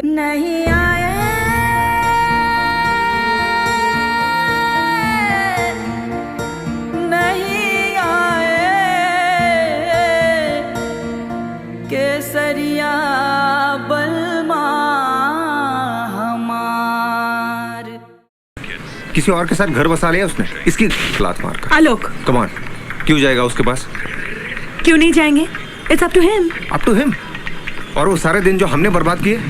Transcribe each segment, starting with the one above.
नहीं आए नहीं आए केसरिया बलमा हमार। किसी और के साथ घर बसा लिया उसने, इसकी लात मार कर। आलोक, कम ऑन, क्यों जाएगा उसके पास? क्यों नहीं जाएंगे? It's up to him. Up to him? और वो सारे दिन जो हमने बर्बाद किए,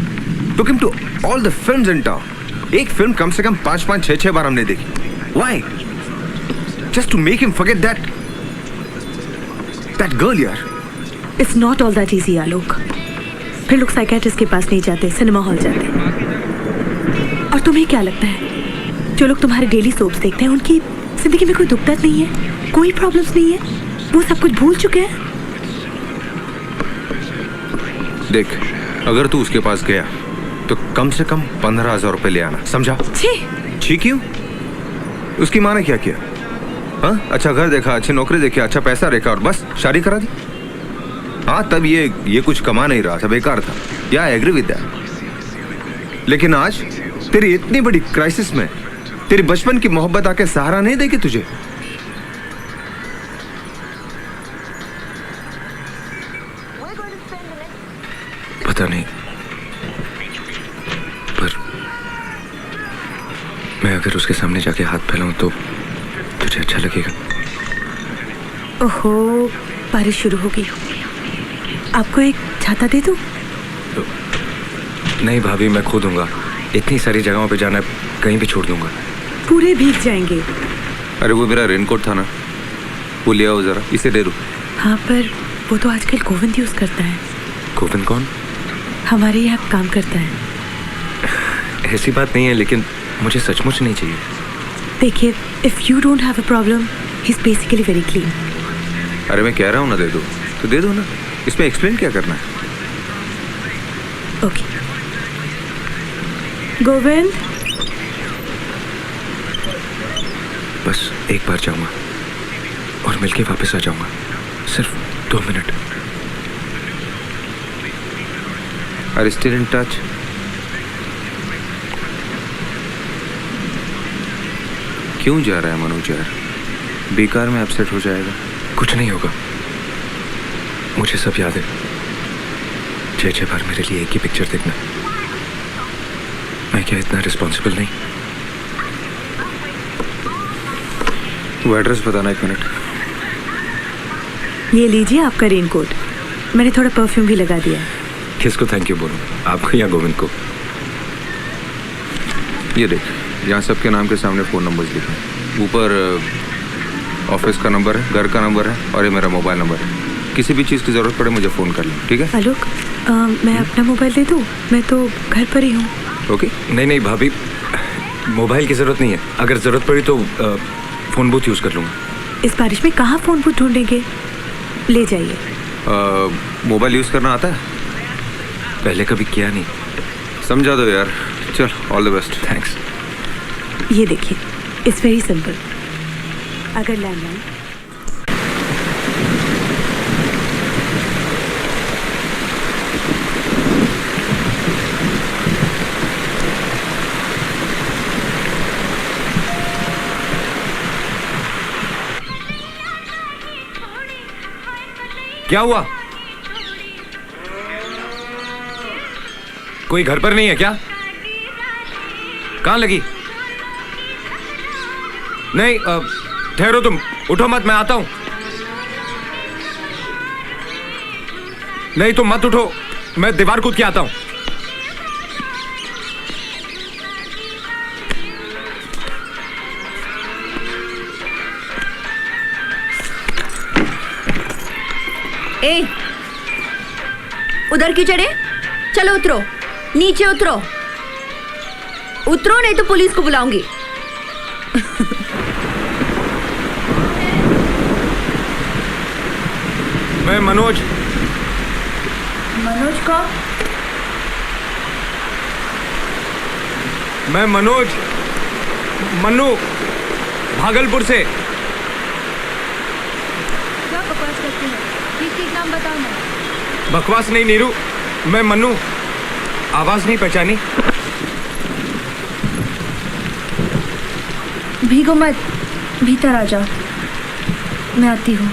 took him to all the films in town. एक फिल्म कम से कम 5-5, 6-6 बार हमने देखी। Why? Just to make him forget that girl यार। It's not all that easy, आलोक। फिर लोग साइकियाट्रिस्ट के पास नहीं जाते, सिनेमा हॉल जाते। और तुम्हें क्या लगता है, जो लोग तुम्हारे डेली सोप्स देखते हैं उनकी जिंदगी में कोई दुख दर्द नहीं है, कोई प्रॉब्लम्स नहीं है, वो सब कुछ भूल चुके हैं? देख, अगर तू उसके पास गया तो कम से कम 15,000 रुपए ले आना, समझा? छी क्यों? उसकी माँ ने क्या किया? हाँ, अच्छा घर देखा, अच्छी नौकरी देखी, अच्छा पैसा देखा और बस शादी करा दी। हाँ, तब ये कुछ कमा नहीं रहा था, बेकार था। या आई एग्री विद दैट। लेकिन आज तेरी इतनी बड़ी क्राइसिस में तेरी बचपन की मोहब्बत आके सहारा नहीं देगी तुझे? पता नहीं, पर मैं अगर उसके सामने जाके हाथ फैलाऊं तो तुझे अच्छा लगेगा? ओहो, बारिश शुरू हो गई। आपको एक छाता दे दूं? नहीं भाभी, मैं खो दूंगा। इतनी सारी जगहों पे जाना है, कहीं भी छोड़ दूंगा। पूरे भीग जाएंगे। अरे वो मेरा रेनकोट था ना, वो ले आओ जरा, इसे दे दो। हाँ, पर वो तो आजकल गोविंद यूज करता है। गोविंद कौन? हमारे यहाँ काम करता है। ऐसी बात नहीं है, लेकिन मुझे सचमुच नहीं चाहिए। देखिए, if you don't have a problem, he is basically very clean. अरे मैं कह रहा हूँ ना, दे दो तो दे दो ना, इसमें एक्सप्लेन क्या करना है? ओके गोविंद, बस एक बार जाऊंगा और मिलके वापस आ जाऊंगा, सिर्फ 2 minute. Are you still in touch? क्यों जा रहा है मनोज यार? बेकार में अपसेट हो जाएगा। कुछ नहीं होगा, मुझे सब याद है। 6-6 बार मेरे लिए एक ही पिक्चर देखना। मैं क्या इतना रिस्पॉन्सिबल नहीं? वो एड्रेस बताना, 1 मिनट। ये लीजिए आपका रेनकोट। मैंने थोड़ा परफ्यूम भी लगा दिया है। किसको थैंक यू बोलूं, आपको या गोविंद को? ये देख, यहाँ सबके नाम के सामने फ़ोन नंबर्स लिखे हैं। ऊपर ऑफिस का नंबर है, घर का नंबर है और ये मेरा मोबाइल नंबर है। किसी भी चीज़ की ज़रूरत पड़े मुझे फ़ोन कर लें, ठीक है? आलोक, मैं अपना मोबाइल दे दूँ? मैं तो घर पर ही हूँ। ओके। नहीं भाभी, मोबाइल की ज़रूरत नहीं है। अगर ज़रूरत पड़ी तो फ़ोन बूथ यूज़ कर लूँगा। इस बारिश में कहाँ फ़ोन बूथ ढूंढेंगे? ले जाइए। मोबाइल यूज़ करना आता है? पहले कभी किया नहीं। समझा दो यार। चल, ऑल द बेस्ट। थैंक्स। ये देखिए, इट्स वेरी सिंपल। अगर लैंडलाइन क्या हुआ? कोई घर पर नहीं है क्या? कहाँ लगी? नहीं, ठहरो तुम, उठो मत, मैं आता हूं। नहीं तुम मत उठो, मैं दीवार कूद के आता हूं। ए, उधर क्यों चढ़े? चलो उतरो, नीचे उतरो। उतरो नहीं तो पुलिस को बुलाऊंगी। मैं मनोज। मनोज कौन? मैं मनोज, मन्नू, भागलपुर से। क्या बकवास करते हैं? ठीक ठीक नाम बताओ ना। बकवास नहीं नीरू, मैं मन्नू। आवाज नहीं पहचानी? भीगो मत, भीतर आ जाओ, मैं आती हूँ।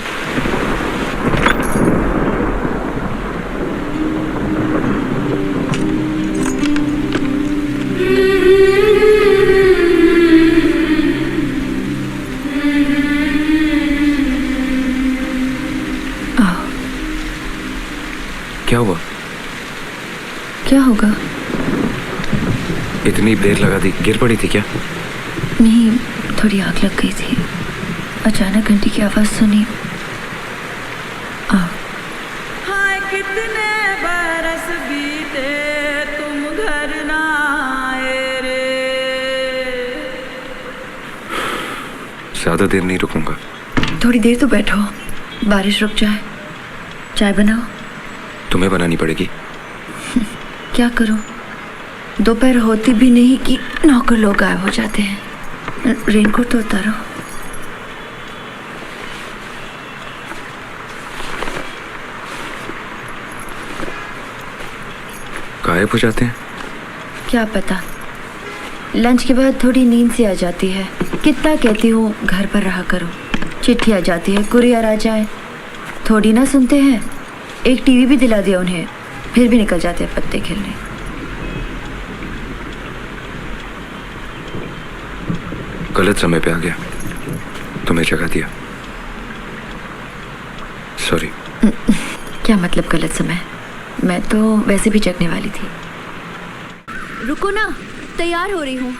क्या हुआ? क्या होगा? इतनी देर लगा दी, गिर पड़ी थी क्या? नहीं, थोड़ी आग लग गई थी। अचानक घंटी की आवाज सुनी। हाय कितने बरस बीते तुम घर ना आए रे। ज्यादा देर नहीं रुकूंगा। थोड़ी देर तो बैठो, बारिश रुक जाए। चाय बनाओ। तुम्हें बनानी पड़ेगी। क्या करूं? दोपहर होती भी नहीं कि नौकर लोग गायब हो जाते हैं। रेनकोट तो उतारो। गायब हो जाते हैं? क्या पता, लंच के बाद थोड़ी नींद सी आ जाती है। कितना कहती हूँ घर पर रहा करो। चिट्ठी आ जाती है, कुरियर आ जाए, थोड़ी ना सुनते हैं। एक टीवी भी दिला दिया उन्हें, फिर भी निकल जाते हैं पत्ते खेलने। गलत समय पे आ गया, तुम्हें जगा दिया। सॉरी। क्या मतलब गलत समय? मैं तो वैसे भी जगने वाली थी। रुको ना, तैयार हो रही हूँ।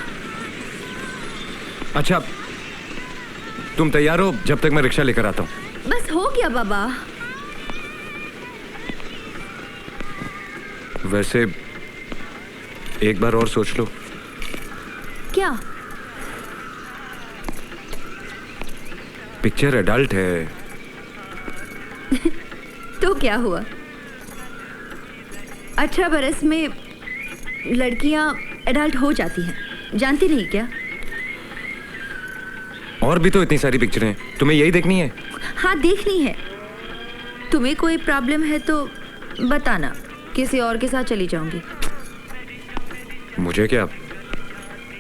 अच्छा, तुम तैयार हो जब तक मैं रिक्शा लेकर आता हूँ। बस हो गया बाबा। वैसे एक बार और सोच लो। क्या? पिक्चर एडल्ट है। तो क्या हुआ? 18 बरस में लड़कियां एडल्ट हो जाती हैं, जानती नहीं क्या? और भी तो इतनी सारी पिक्चरें हैं, तुम्हें यही देखनी है? हाँ, देखनी है। तुम्हें कोई प्रॉब्लम है तो बताना, किसी और के साथ चली जाऊंगी। मुझे क्या,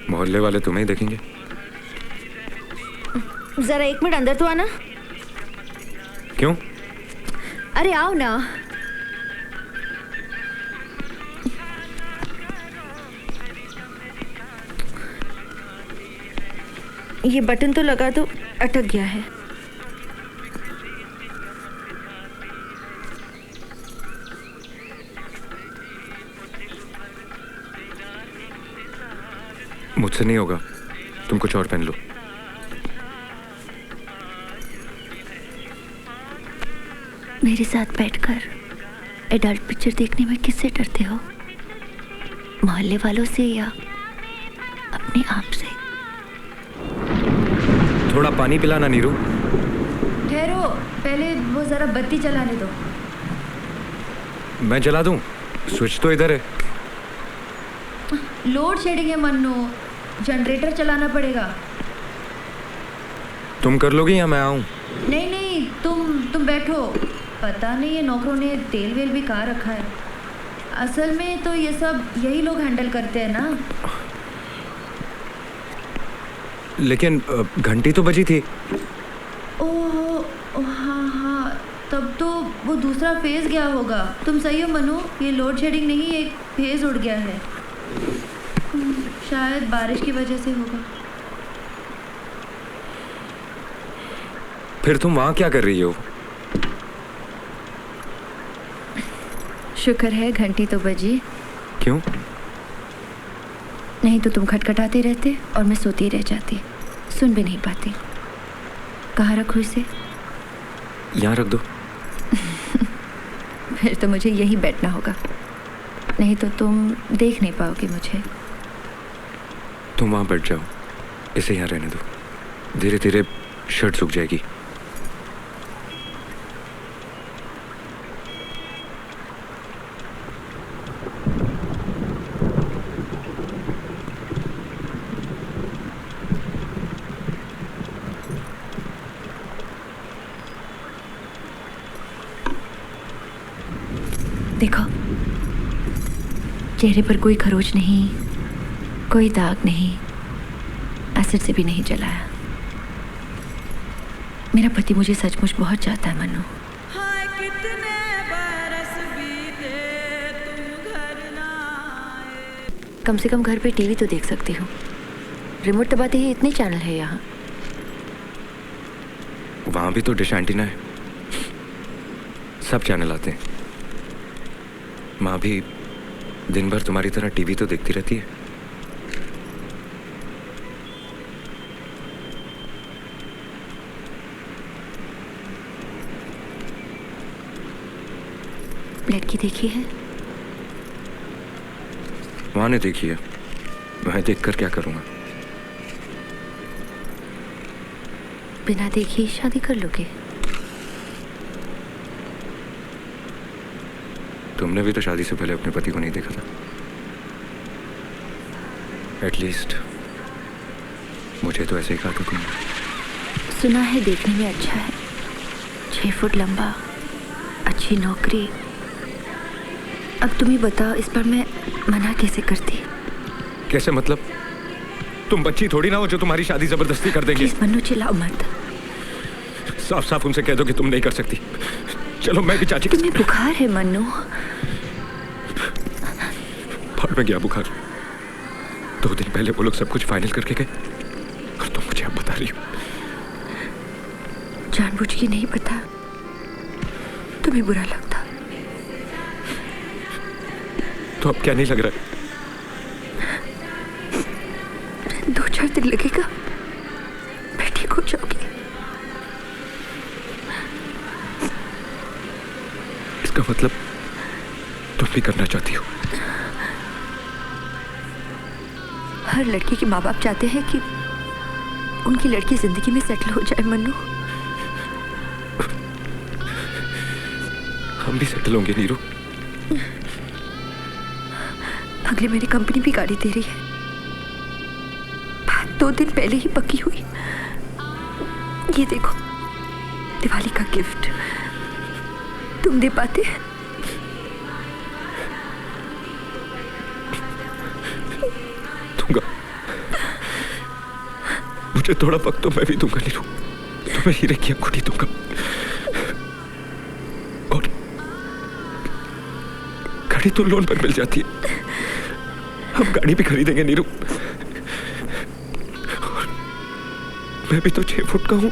मोहल्ले वाले तुम्हें ही देखेंगे। जरा 1 मिनट अंदर तो आना। क्यों? अरे आओ ना। ये बटन तो लगा तो अटक गया है। मुझसे नहीं होगा, तुम कुछ और पहन लो। मेरे साथ बैठकर एडल्ट पिक्चर देखने में किससे डरते हो? मोहल्ले वालों से या अपने आप से? थोड़ा पानी पिलाना नीरू। ठहरो, पहले वो जरा बत्ती जलाने दो। मैं जला दूं? स्विच तो इधर है। लोड शेडिंग है मन्नू, जनरेटर चलाना पड़ेगा। तुम कर लोगी या मैं आऊं? नहीं नहीं, तुम बैठो। पता नहीं ये नौकरों ने तेल वेल भी कहाँ रखा है। असल में तो ये सब यही लोग हैंडल करते हैं ना। लेकिन घंटी तो बजी थी। ओह हाँ हाँ, तब तो वो दूसरा फेज गया होगा। तुम सही हो मनु, ये लोड शेडिंग नहीं, एक फेज उड़ गया है। शायद बारिश की वजह से होगा। फिर तुम वहां क्या कर रही हो? शुक्र है घंटी तो बजी। क्यों? नहीं तो तुम खटखटाते रहते और मैं सोती रह जाती, सुन भी नहीं पाती। कहाँ रखूँ इसे? यहाँ रख दो। फिर तो मुझे यहीं बैठना होगा, नहीं तो तुम देख नहीं पाओगे मुझे। तुम वहाँ बैठ जाओ, इसे यहाँ रहने दो। धीरे धीरे शर्ट सूख जाएगी। देखो, चेहरे पर कोई खरोच नहीं, कोई दाग नहीं, एसिड से भी नहीं जलाया। मेरा पति मुझे सचमुच बहुत चाहता है मन्नू। हाय कितने बरस बीते तुम घर ना आए। कम से कम घर पे टीवी तो देख सकती हूँ। रिमोट दबाते ही इतने चैनल है यहाँ। वहां भी तो डिश एंटीना है, सब चैनल आते हैं। माँ भी दिन भर तुम्हारी तरह टीवी तो देखती रहती है। लड़की देखी है? माँ ने देखी है, मैं देखकर क्या करूँगा? बिना देखे ही शादी कर लोगे? तुमने भी तो शादी से पहले अपने पति को नहीं देखा था। एटलीस्ट मुझे तो ऐसे ही कहा था तुमने। सुना है देखने में अच्छा है, 6 फुट लंबा, अच्छी नौकरी। अब तुम ही बताओ, इस पर मैं मना कैसे करती? कैसे मतलब? तुम बच्ची थोड़ी ना हो जो तुम्हारी शादी जबरदस्ती कर देंगे। प्लीज मन्नू चिल्लाओ मत। साफ साफ उनसे कह दो कि तुम नहीं कर सकती। चलो मैं भी चाची। तुम्हें बुखार है मन्नू? भाड़ में गया बुखार। 2 दिन पहले वो लोग सब कुछ फाइनल करके गए और तुम मुझे अब बता रही हो। जानबूझ के नहीं पता, तुम्हें बुरा लगता तो अब क्या नहीं लग रहा? 2-4 दिन लगेगा, मैं ठीक हो जाऊंगी। इसका मतलब तुम भी करना चाहती हो? हर लड़की के माँ बाप चाहते हैं कि उनकी लड़की जिंदगी में सेटल हो जाए मन्नू। हम भी सेटल होंगे नीरू। अगले महीने कंपनी भी गाड़ी दे रही है, बात 2 दिन पहले ही पक्की हुई। ये देखो, दिवाली का गिफ्ट तुम दे पाते? दूंगा, मुझे थोड़ा वक्त तो मैं भी दूंगा नीरू। तुम्हें हीरे की अंगूठी दूंगा और गाड़ी तो लोन पर मिल जाती है। हम गाड़ी भी खरीदेंगे नीरू। मैं भी तो 6 फुट का हूं।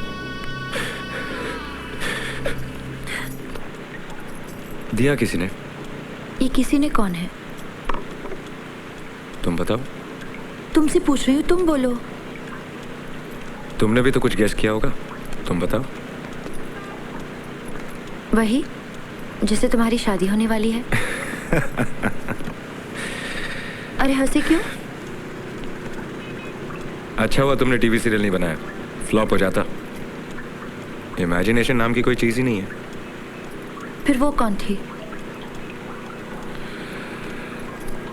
दिया किसी ने? ये किसी ने कौन है? तुम बताओ। तुमसे पूछ रही हूँ, तुम बोलो। तुमने भी तो कुछ गेस किया होगा, तुम बताओ। वही जिससे तुम्हारी शादी होने वाली है। अरे हंसे क्यों? अच्छा हुआ तुमने टीवी सीरियल नहीं बनाया, फ्लॉप हो जाता। इमेजिनेशन नाम की कोई चीज ही नहीं है। फिर वो कौन थी?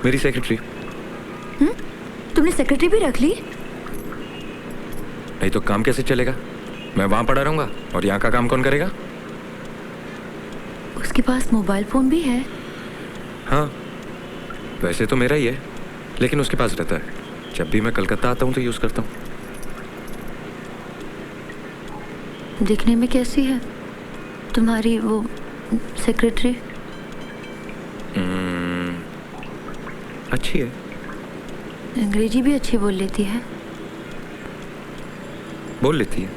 मेरी सेक्रेटरी। तुमने सेक्रेटरी भी रख ली? नहीं तो काम कैसे चलेगा? मैं वहां पड़ा रहूंगा और यहाँ का काम कौन करेगा? उसके पास मोबाइल फोन भी है। हाँ, वैसे तो मेरा ही है, लेकिन उसके पास रहता है। जब भी मैं कलकत्ता आता हूँ तो यूज करता हूँ। दिखने में कैसी है तुम्हारी वो सेक्रेटरी? अच्छी है। अंग्रेजी भी अच्छी बोल लेती है। बोल लेती है।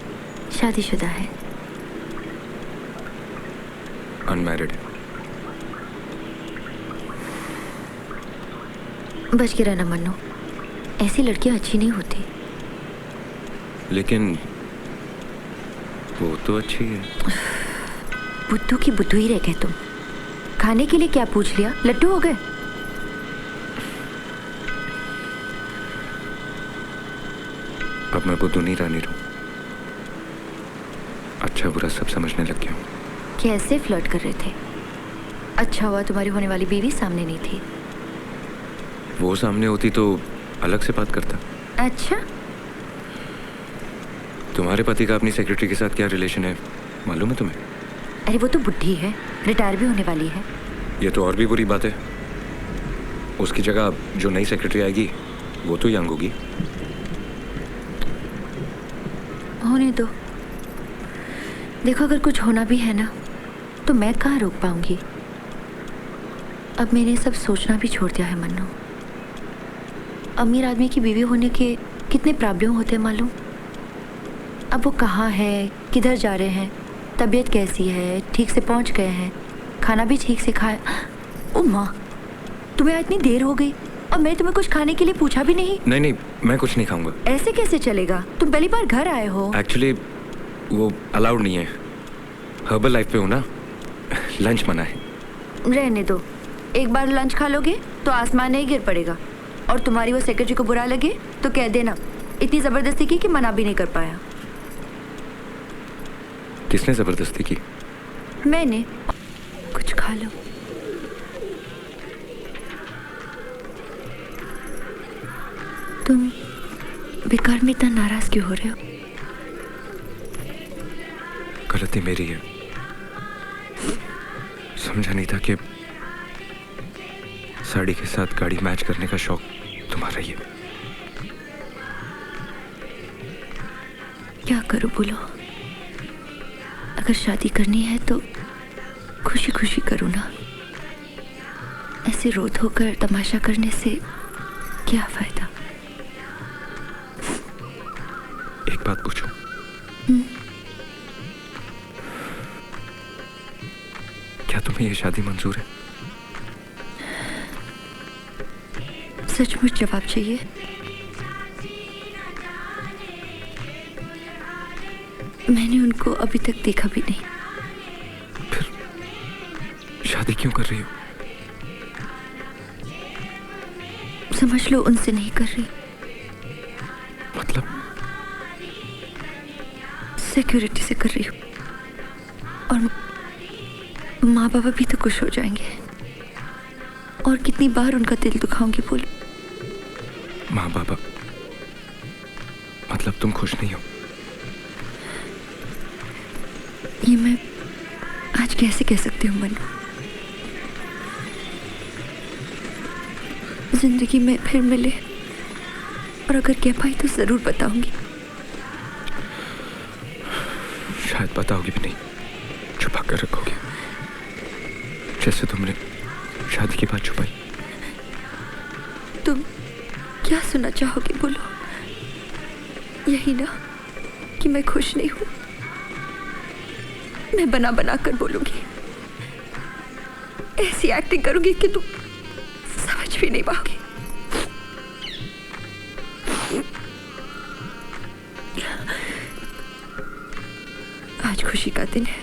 शादीशुदा है? अनमैरिड है। बच के रहना मन्नू, ऐसी लड़कियां अच्छी नहीं होती। लेकिन वो तो अच्छी है। बुद्धू की बुद्धू ही रह गए तुम। खाने के लिए क्या पूछ लिया? लड्डू हो गए? अब मैं बुद्धू नहीं रानी रहूं। अच्छा बुरा सब समझने लग गया हूं। कैसे फ्लर्ट कर रहे थे? अच्छा हुआ तुम्हारी होने वाली बीवी सामने नहीं थी। वो सामने होती तो अलग से बात करता। अच्छा, तुम्हारे पति का अपनी सेक्रेटरी के साथ क्या रिलेशन है मालूम है तुम्हें? अरे वो तो बुढ़ी है, रिटायर भी होने वाली है। ये तो और भी बुरी बात है। उसकी जगह जो नई सेक्रेटरी आएगी वो तो यंग होगी। होने दो। देखो, अगर कुछ होना भी है ना तो मैं कहाँ रोक पाऊंगी। अब मैंने सब सोचना भी छोड़ दिया है मन्नू। अमीर आदमी की बीवी होने के कितने प्रॉब्लम होते हैं मालूम। अब वो कहाँ है, किधर जा रहे हैं, तबीयत कैसी है, ठीक से पहुँच गए हैं, खाना भी ठीक से खाए। ओ माँ, तुम्हें इतनी देर हो गई और मैं तुम्हें कुछ खाने के लिए पूछा भी नहीं। नहीं, मैं कुछ नहीं खाऊंगा। ऐसे कैसे चलेगा? तुम पहली बार घर आए हो। एक्चुअली वो अलाउड नहीं है। हर्बल लाइफ पे हो ना, लंच मना है। रहने दो। एक बार लंच खा लोगे तो आसमान नहीं गिर पड़ेगा। और तुम्हारी वो सेक्रेटरी को बुरा लगे तो कह देना इतनी जबरदस्ती की कि मना भी नहीं कर पाया। किसने जबरदस्ती की? मैंने। कुछ खा लो। तुम बेकार में इतना नाराज क्यों हो रहे हो? गलती मेरी है। समझा नहीं था कि साड़ी के साथ गाड़ी मैच करने का शौक तुम्हारा ही है। क्या करूं बोलो? अगर शादी करनी है तो खुशी खुशी करूं ना। ऐसे रो धोकर तमाशा करने से क्या फायदा? एक बात पूछूं? क्या तुम्हें ये शादी मंजूर है? सचमुच जवाब चाहिए? मैंने उनको अभी तक देखा भी नहीं। फिर शादी क्यों कर रही हो? समझ लो उनसे नहीं कर रही। मतलब? सिक्योरिटी से कर रही हूँ। और माँ बाबा भी तो खुश हो जाएंगे। और कितनी बार उनका दिल दुखाऊंगी बोलो। माँ बाबा मतलब तुम खुश नहीं हो? ये मैं आज कैसे कह सकती हूँ मनु? जिंदगी में फिर मिले और अगर कह पाई तो जरूर बताऊंगी। शायद बताओगी भी नहीं, छुपा कर रखोगे, जैसे तुमने शादी की बात छुपाई। तुम क्या सुनना चाहोगे बोलो? यही ना कि मैं खुश नहीं हूं। मैं बना बना कर बोलूंगी, ऐसी एक्टिंग करूंगी कि तुम समझ भी नहीं पाओगे। आज खुशी का दिन है,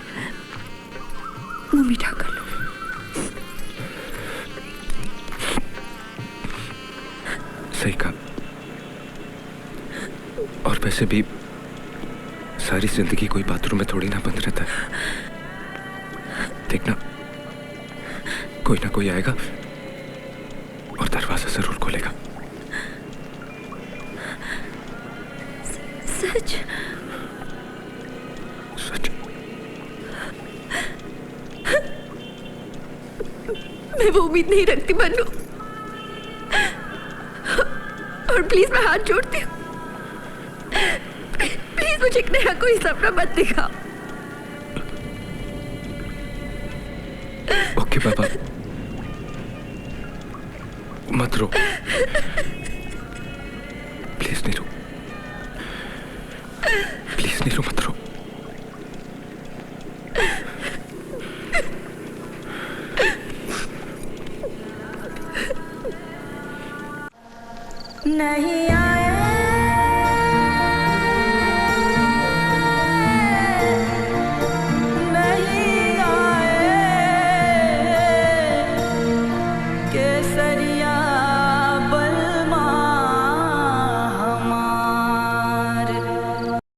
मुंह मीठा कर लो। सही कहा। और वैसे भी सारी जिंदगी कोई बाथरूम में थोड़ी ना बंद रहता है। देखना, कोई ना कोई आएगा और दरवाजा जरूर खोलेगा। सच? सच। मैं वो उम्मीद नहीं रखती मनु। और प्लीज मैं हाथ जोड़ती हूँ, प्लीज मुझे एक नया कोई सपना मत दिखाओ। ओके बाबा, मत रो, प्लीज नहीं रो, प्लीज नहीं रो, मत रो। नहीं